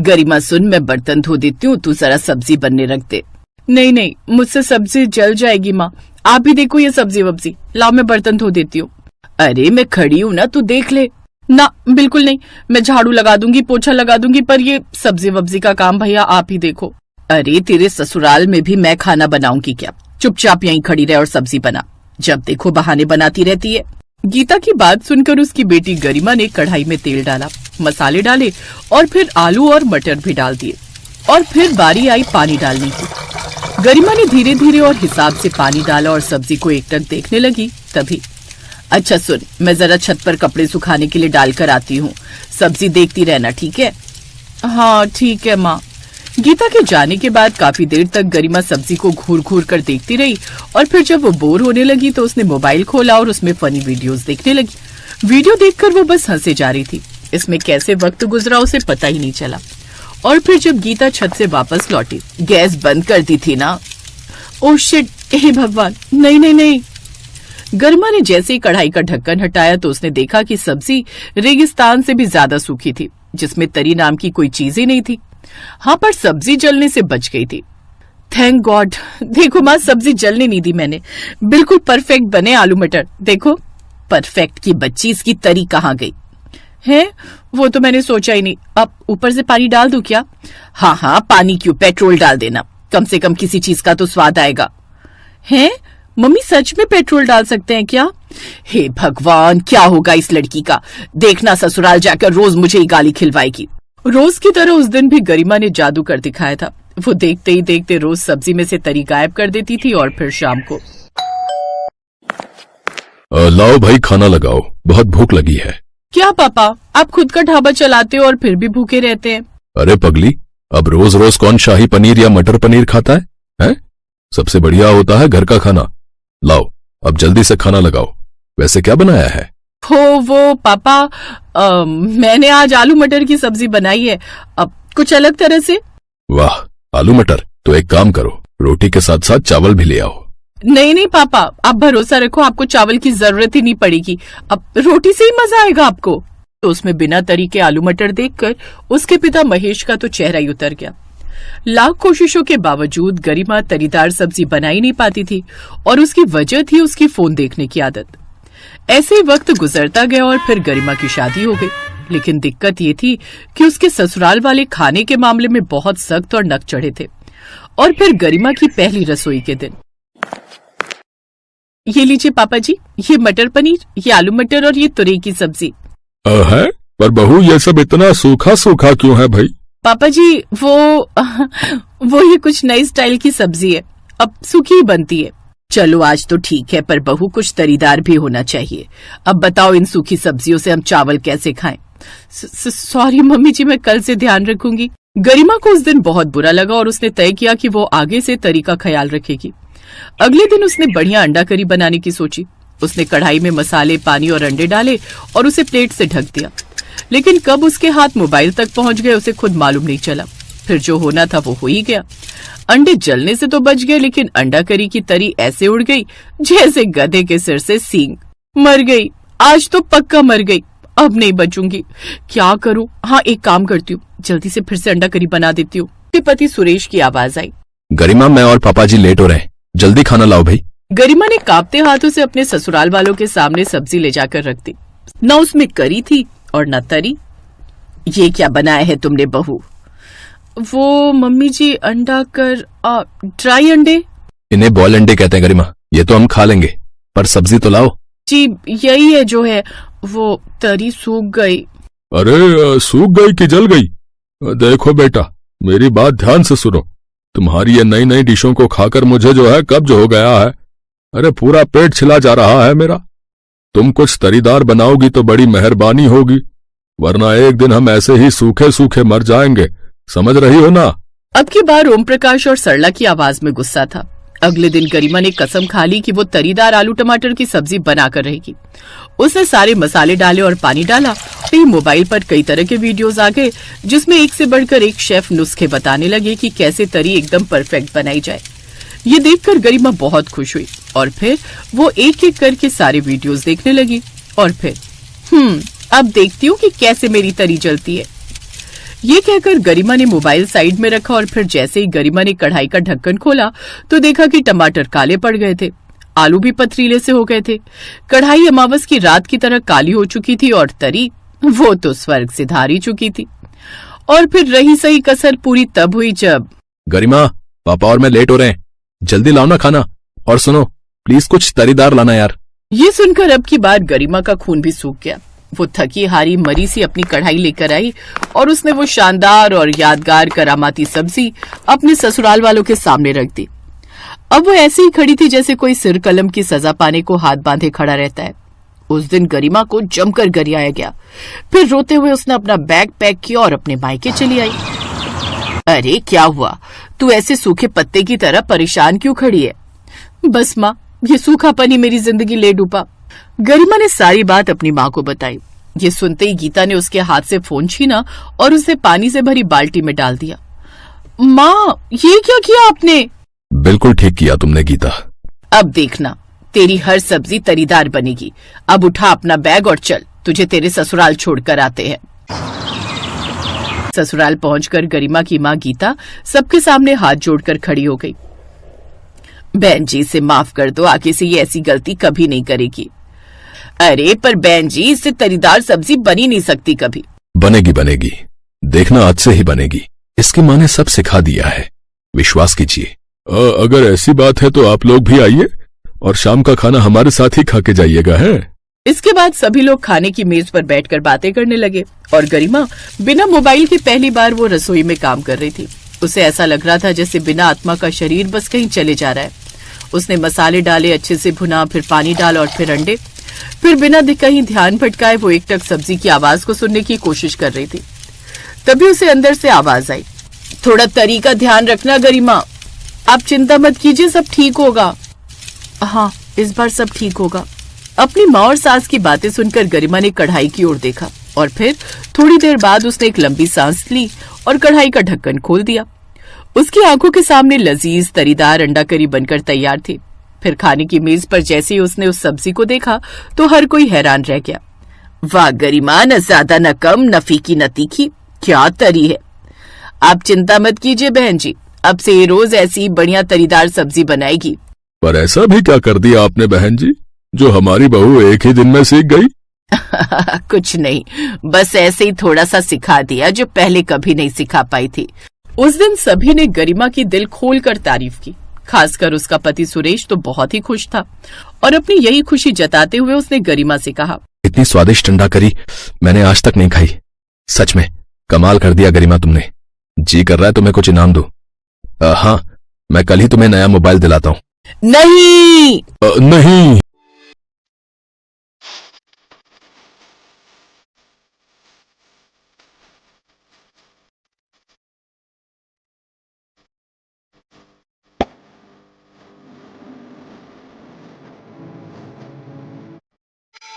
गरिमा सुन, मैं बर्तन धो देती हूँ, तू जरा सब्जी बनने रख दे। नहीं नहीं, मुझसे सब्जी जल जाएगी माँ, आप ही देखो ये सब्जी वब्जी, लाओ मैं बर्तन धो देती हूँ। अरे मैं खड़ी हूँ ना, तू देख ले। ना बिल्कुल नहीं, मैं झाड़ू लगा दूंगी, पोछा लगा दूंगी, पर ये सब्जी वब्जी का काम भैया आप ही देखो। अरे तेरे ससुराल में भी मैं खाना बनाऊंगी क्या? चुपचाप यहीं खड़ी रहे और सब्जी बना, जब देखो बहाने बनाती रहती है। गीता की बात सुनकर उसकी बेटी गरिमा ने कढ़ाई में तेल डाला, मसाले डाले और फिर आलू और मटर भी डाल दिए और फिर बारी आई पानी डालने की। गरिमा ने धीरे धीरे और हिसाब से पानी डाला और सब्जी को एकटक देखने लगी। तभी अच्छा सुन, मैं जरा छत पर कपड़े सुखाने के लिए डालकर आती हूँ, सब्जी देखती रहना, ठीक है? हाँ ठीक है माँ। गीता के जाने के बाद काफी देर तक गरिमा सब्जी को घूर घूर कर देखती रही और फिर जब वो बोर होने लगी तो उसने मोबाइल खोला और उसमें फनी वीडियोस देखने लगी। वीडियो देखकर वो बस हंसे जा रही थी। इसमें कैसे वक्त गुजरा उसे पता ही नहीं चला। और फिर जब गीता छत से वापस लौटी, गैस बंद कर दी थी ना? ओह शिट, हे भगवान, नहीं नहीं नहीं। गरिमा ने जैसे ही कढ़ाई का ढक्कन हटाया तो उसने देखा कि सब्जी रेगिस्तान से भी ज्यादा सूखी थी, जिसमें तरी नाम की कोई चीज ही नहीं थी। हाँ, पर सब्जी जलने से बच गई थी। Thank God. देखो माँ, सब्जी जलने नहीं दी मैंने, बिल्कुल परफेक्ट बने आलू मटर। देखो। परफेक्ट की बच्ची, इसकी तरी कहाँ गई है? वो तो मैंने सोचा ही नहीं। अब ऊपर से पानी डाल दूं क्या? हाँ हाँ, पानी क्यों, पेट्रोल डाल देना, कम से कम किसी चीज का तो स्वाद आएगा। है मम्मी, सच में पेट्रोल डाल सकते हैं क्या? हे भगवान, क्या होगा इस लड़की का, देखना ससुराल जाकर रोज मुझे ही गाली खिलवाएगी। रोज की तरह उस दिन भी गरिमा ने जादू कर दिखाया था। वो देखते ही देखते रोज सब्जी में से तरी गायब कर देती थी और फिर शाम को लाओ भाई, खाना लगाओ, बहुत भूख लगी है। क्या पापा, आप खुद का ढाबा चलाते हो और फिर भी भूखे रहते हैं? अरे पगली, अब रोज रोज कौन शाही पनीर या मटर पनीर खाता है? हैं? सबसे बढ़िया होता है घर का खाना। लाओ, अब जल्दी से खाना लगाओ। वैसे क्या बनाया है? वो पापा, मैंने आज आलू मटर की सब्जी बनाई है, अब कुछ अलग तरह से। वाह, आलू मटर, तो एक काम करो, रोटी के साथ साथ चावल भी ले आओ। नहीं नहीं पापा, आप भरोसा रखो, आपको चावल की जरूरत ही नहीं पड़ेगी, अब रोटी से ही मजा आएगा आपको। तो उसमें बिना तरी के आलू मटर देखकर उसके पिता महेश का तो चेहरा ही उतर गया। लाख कोशिशों के बावजूद गरिमा तरीदार सब्जी बना ही नहीं पाती थी और उसकी वजह थी उसकी फोन देखने की आदत। ऐसे ही वक्त गुजरता गया और फिर गरिमा की शादी हो गई। लेकिन दिक्कत ये थी कि उसके ससुराल वाले खाने के मामले में बहुत सख्त और नक चढ़े थे। और फिर गरिमा की पहली रसोई के दिन। ये लीजिए पापा जी, ये मटर पनीर, ये आलू मटर और ये तुरई की सब्जी। है? पर बहू, ये सब इतना सूखा सूखा क्यों है भाई? पापा जी, वो ये कुछ नई स्टाइल की सब्जी है, अब सूखी ही बनती है। चलो आज तो ठीक है, पर बहू कुछ तरीदार भी होना चाहिए। अब बताओ, इन सूखी सब्जियों से हम चावल कैसे खाएं? सॉरी मम्मी जी, मैं कल से ध्यान रखूंगी। गरिमा को उस दिन बहुत बुरा लगा और उसने तय किया कि वो आगे से तरी का ख्याल रखेगी। अगले दिन उसने बढ़िया अंडा करी बनाने की सोची। उसने कढ़ाई में मसाले, पानी और अंडे डाले और उसे प्लेट से ढक दिया। लेकिन कब उसके हाथ मोबाइल तक पहुंच गए उसे खुद मालूम नहीं चला। फिर जो होना था वो हो ही गया। अंडे जलने से तो बच गए, लेकिन अंडा करी की तरी ऐसे उड़ गई जैसे गधे के सिर से सींग। मर गई, आज तो पक्का मर गई, अब नहीं बचूंगी। क्या करूं? हाँ, एक काम करती हूँ, जल्दी से फिर से अंडा करी बना देती हूँ। पति सुरेश की आवाज आई। गरिमा, मैं और पापा जी लेट हो रहे हैं, जल्दी खाना लाओ भाई। गरिमा ने कांपते हाथों से अपने ससुराल वालों के सामने सब्जी ले जाकर रख दी। न उसमें करी थी और न तरी। ये क्या बनाया है तुमने बहू? वो मम्मी जी, अंडा कर ड्राई अंडे। इन्हें बॉयल अंडे कहते हैं गरिमा, ये तो हम खा लेंगे, पर सब्जी तो लाओ। जी यही है जो है, वो तरी सूख गई। अरे सूख गई कि जल गई? देखो बेटा, मेरी बात ध्यान से सुनो, तुम्हारी ये नई नई डिशों को खाकर मुझे जो है कब्ज हो गया है। अरे पूरा पेट छिला जा रहा है मेरा। तुम कुछ तरीदार बनाओगी तो बड़ी मेहरबानी होगी, वरना एक दिन हम ऐसे ही सूखे सूखे मर जाएंगे, समझ रही हो ना? अब की बार ओम प्रकाश और सरला की आवाज में गुस्सा था। अगले दिन गरिमा ने कसम खा ली कि वो तरीदार आलू टमाटर की सब्जी बनाकर रहेगी। उसने सारे मसाले डाले और पानी डाला। फिर मोबाइल पर कई तरह के वीडियोस आ गए जिसमें एक से बढ़कर एक शेफ नुस्खे बताने लगे कि कैसे तरी एकदम परफेक्ट बनाई जाए। ये देखकर गरिमा बहुत खुश हुई और फिर वो एक एक करके सारे वीडियोस देखने लगी। और फिर अब देखती हूँ कि कैसे मेरी तरी जलती है। ये कहकर गरिमा ने मोबाइल साइड में रखा और फिर जैसे ही गरिमा ने कढ़ाई का ढक्कन खोला तो देखा कि टमाटर काले पड़ गए थे, आलू भी पथरीले से हो गए थे। कढ़ाई अमावस की रात की तरह काली हो चुकी थी और तरी वो तो स्वर्ग से धार ही चुकी थी। और फिर रही सही कसर पूरी तब हुई जब गरिमा, पापा और मैं लेट हो रहे हैं, जल्दी लाओ ना खाना। और सुनो, प्लीज कुछ तरीदार लाना यार। ये सुनकर अब की बार गरिमा का खून भी सूख गया। वो थकी हारी मरी सी अपनी कढ़ाई लेकर आई और उसने वो शानदार और यादगार करामाती सब्जी अपने ससुराल वालों के सामने रख दी। अब वो ऐसे ही खड़ी थी जैसे कोई सिर कलम की सजा पाने को हाथ बांधे खड़ा रहता है। उस दिन गरिमा को जमकर गरियाया गया। फिर रोते हुए उसने अपना बैग पैक किया और अपने मायके चली आई। अरे क्या हुआ, तू ऐसे सूखे पत्ते की तरह परेशान क्यों खड़ी है? बस माँ, ये सूखापन ही मेरी जिंदगी ले डूबा। गरिमा ने सारी बात अपनी माँ को बताई। ये सुनते ही गीता ने उसके हाथ से फोन छीना और उसे पानी से भरी बाल्टी में डाल दिया। माँ, ये क्या किया आपने? बिल्कुल ठीक किया तुमने गीता। अब देखना, तेरी हर सब्जी तरीदार बनेगी। अब उठा अपना बैग और चल, तुझे तेरे ससुराल छोड़कर आते हैं। ससुराल पहुंचकर गरिमा की माँ गीता सबके सामने हाथ जोड़कर खड़ी हो गई। बहन जी, इसे माफ कर दो, आगे से ये ऐसी गलती कभी नहीं करेगी। अरे पर बहन जी, इससे तरीदार सब्जी बनी नहीं सकती कभी। बनेगी बनेगी, देखना आज से ही बनेगी। इसकी माँ ने सब सिखा दिया है, विश्वास कीजिए। अगर ऐसी बात है तो आप लोग भी आइए और शाम का खाना हमारे साथ ही खा के जाइएगा। है इसके बाद सभी लोग खाने की मेज पर बैठकर बातें करने लगे और गरिमा बिना मोबाइल के पहली बार वो रसोई में काम कर रही थी। उसे ऐसा लग रहा था जैसे बिना आत्मा का शरीर बस कहीं चले जा रहा है। उसने मसाले डाले, अच्छे से भुना, फिर पानी डाला और फिर अंडे। फिर बिना कहीं ध्यान भटकाए वो एक टक सब्जी की आवाज को सुनने की कोशिश कर रही थी। तभी उसे अंदर से आवाज आई, थोड़ा तरी का ध्यान रखना गरिमा, आप चिंता मत कीजिए, सब ठीक होगा। हाँ, इस बार सब ठीक होगा। अपनी माँ और सास की बातें सुनकर गरिमा ने कढ़ाई की ओर देखा और फिर थोड़ी देर बाद उसने एक लंबी सांस ली और कढ़ाई का ढक्कन खोल दिया। उसकी आंखों के सामने लजीज तरीदार अंडा करी बनकर तैयार थी। फिर खाने की मेज पर जैसे ही उसने उस सब्जी को देखा तो हर कोई हैरान रह गया। वाह गरिमा, न ज्यादा न कम, न फीकी न तीखी, क्या तरी है। आप चिंता मत कीजिए बहन जी, अब से ये रोज ऐसी बढ़िया तरीदार सब्जी बनाएगी। पर ऐसा भी क्या कर दिया आपने बहन जी, जो हमारी बहू एक ही दिन में सीख गई? कुछ नहीं, बस ऐसे ही थोड़ा सा सिखा दिया जो पहले कभी नहीं सिखा पाई थी। उस दिन सभी ने गरिमा की दिल खोलकर तारीफ की। खासकर उसका पति सुरेश तो बहुत ही खुश था और अपनी यही खुशी जताते हुए उसने गरिमा से कहा, इतनी स्वादिष्ट अंडा करी मैंने आज तक नहीं खाई। सच में कमाल कर दिया गरिमा तुमने। जी कर रहा है तुम्हें कुछ इनाम दूं। हाँ, मैं कल ही तुम्हें नया मोबाइल दिलाता हूँ। नहीं नहीं।